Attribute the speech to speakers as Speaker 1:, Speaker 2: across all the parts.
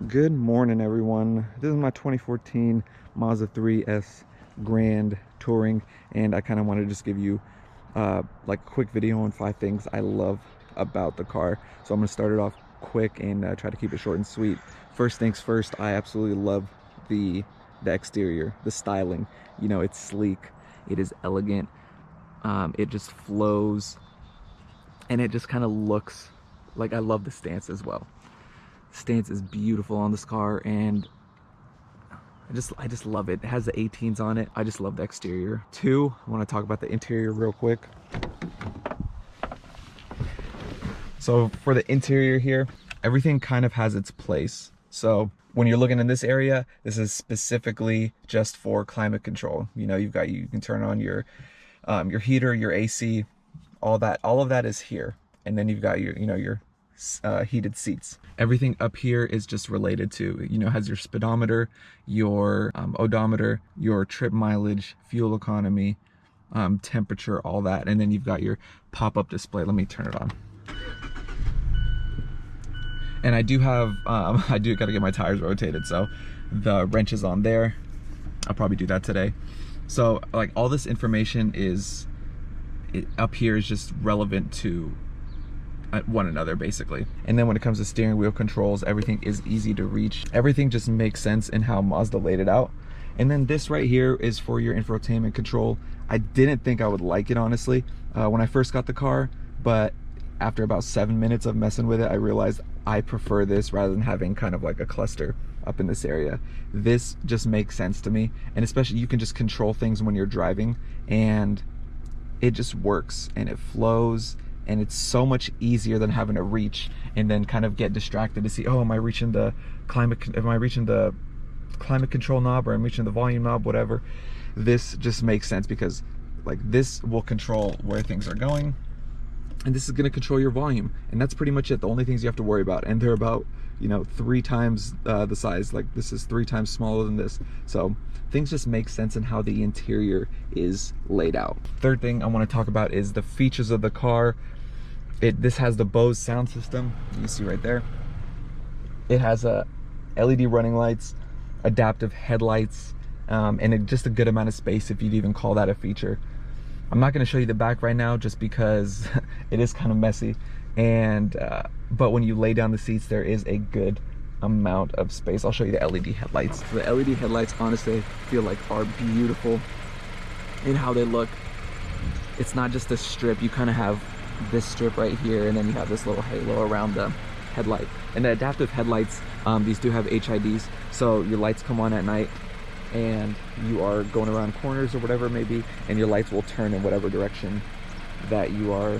Speaker 1: Good morning, everyone. This is my 2014 Mazda 3S Grand Touring, and I kind of want to just give you like a quick video on 5 things I love about the car. So I'm going to start it off quick and try to keep it short and sweet. First things first, I absolutely love the exterior, the styling. You know, it's sleek, it is elegant, it just flows, and it just kind of looks like, I love the stance as well. Stance is beautiful on this car, and I just love it. It has the 18s on it. I just love the exterior. Two, I want to talk about the interior real quick. So for the interior here, everything kind of has its place. So when you're looking in this area, this is specifically just for climate control. You know, you can turn on your heater, your AC, all of that is here. And then you've got your heated seats. Everything up here is just related to, has your speedometer, your odometer, your trip mileage, fuel economy, temperature, all that. And then you've got your pop-up display. Let me turn it on. And I do have, I do gotta get my tires rotated, so the wrench is on there. I'll probably do that today. So like all this information up here is just relevant to one another basically. And then when it comes to steering wheel controls, everything is easy to reach. Everything just makes sense in how Mazda laid it out. And then this right here is for your infotainment control. I didn't think I would like it, honestly, when I first got the car, but after about 7 minutes of messing with it, I realized I prefer this rather than having kind of like a cluster up in this area. This just makes sense to me, and especially you can just control things when you're driving, and it just works and it flows. And it's so much easier than having to reach and then kind of get distracted to see, oh, am I reaching the climate control knob, or I'm reaching the volume knob, whatever. This just makes sense because like this will control where things are going, and this is going to control your volume, and that's pretty much it. The only things you have to worry about, and they're about 3 times the size. Like this is 3 times smaller than this, so things just make sense in how the interior is laid out. Third thing I want to talk about is the features of the car. This has the Bose sound system, you see right there. It has LED running lights, adaptive headlights, and just a good amount of space, if you'd even call that a feature. I'm not going to show you the back right now just because it is kind of messy, and but when you lay down the seats, there is a good amount of space. I'll show you the LED headlights. The LED headlights, honestly, I feel like are beautiful in how they look. It's not just a strip. You kind of have this strip right here, and then you have this little halo around the headlight. And the adaptive headlights, these do have HIDs, so your lights come on at night and you are going around corners or whatever it may be, and your lights will turn in whatever direction that you're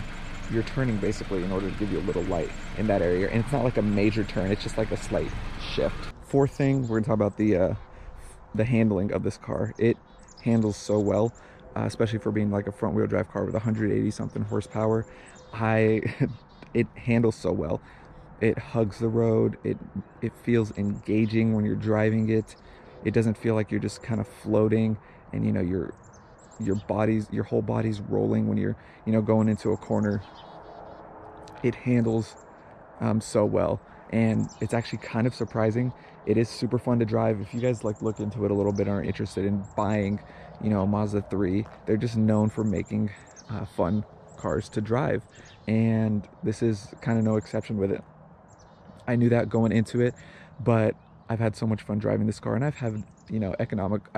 Speaker 1: turning, basically, in order to give you a little light in that area. And it's not like a major turn, it's just like a slight shift. Fourth thing, we're gonna talk about the handling of this car. It handles so well, especially for being like a front wheel drive car with 180 something horsepower. It handles so well. It hugs the road. It feels engaging when you're driving it. It doesn't feel like you're just kind of floating, and your whole body's rolling when you're going into a corner. It handles so well, and it's actually kind of surprising. It is super fun to drive. If you guys like look into it a little bit, aren't interested in buying a Mazda 3, they're just known for making fun cars to drive, and this is kind of no exception with it. I knew that going into it, but I've had so much fun driving this car, and I've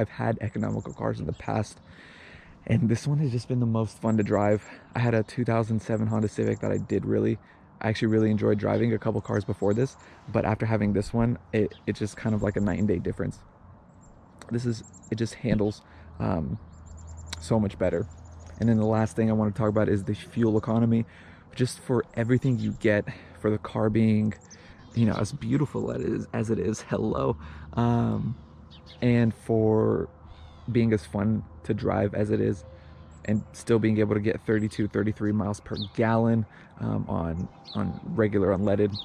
Speaker 1: had economical cars in the past, and this one has just been the most fun to drive. I had a 2007 Honda Civic that I actually really enjoyed driving, a couple cars before this, but after having this one, it's just kind of like a night and day difference. It just handles so much better. And then the last thing I want to talk about is the fuel economy. Just for everything you get for the car being as beautiful as it is, hello, and for being as fun to drive as it is, and still being able to get 33 miles per gallon on regular unleaded,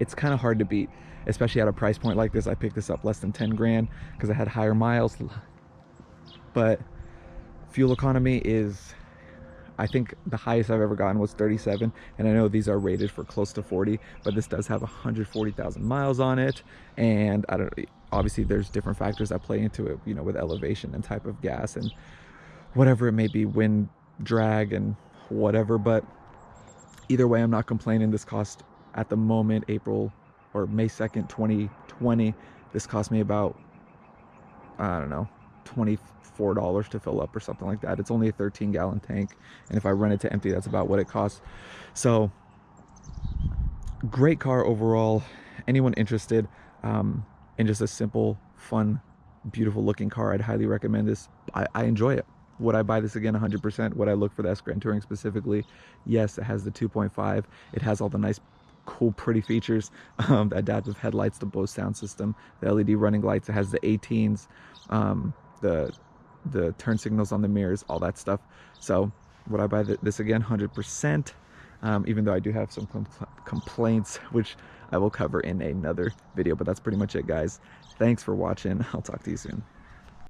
Speaker 1: it's kind of hard to beat, especially at a price point like this. I picked this up less than 10 grand because I had higher miles, but fuel economy is, I think the highest I've ever gotten was 37, and I know these are rated for close to 40, but this does have 140,000 miles on it. And I don't, obviously there's different factors that play into it, you know, with elevation and type of gas and whatever it may be, wind drag and whatever. But either way, I'm not complaining. This cost, at the moment, April or May 2nd, 2020, this cost me about, I don't know, $24 to fill up or something like that. It's only a 13-gallon tank, and if I run it to empty, that's about what it costs. So great car overall. Anyone interested in just a simple, fun, beautiful looking car, I'd highly recommend this. I enjoy it. Would I buy this again? 100%. Would I look for the S Grand Touring specifically? Yes. It has the 2.5. It has all the nice, cool, pretty features, the adaptive headlights, the Bose sound system, the LED running lights. It has the 18s, the turn signals on the mirrors, all that stuff. So would I buy this again? 100%. Even though I do have some complaints, which I will cover in another video. But that's pretty much it, guys. Thanks for watching. I'll talk to you soon.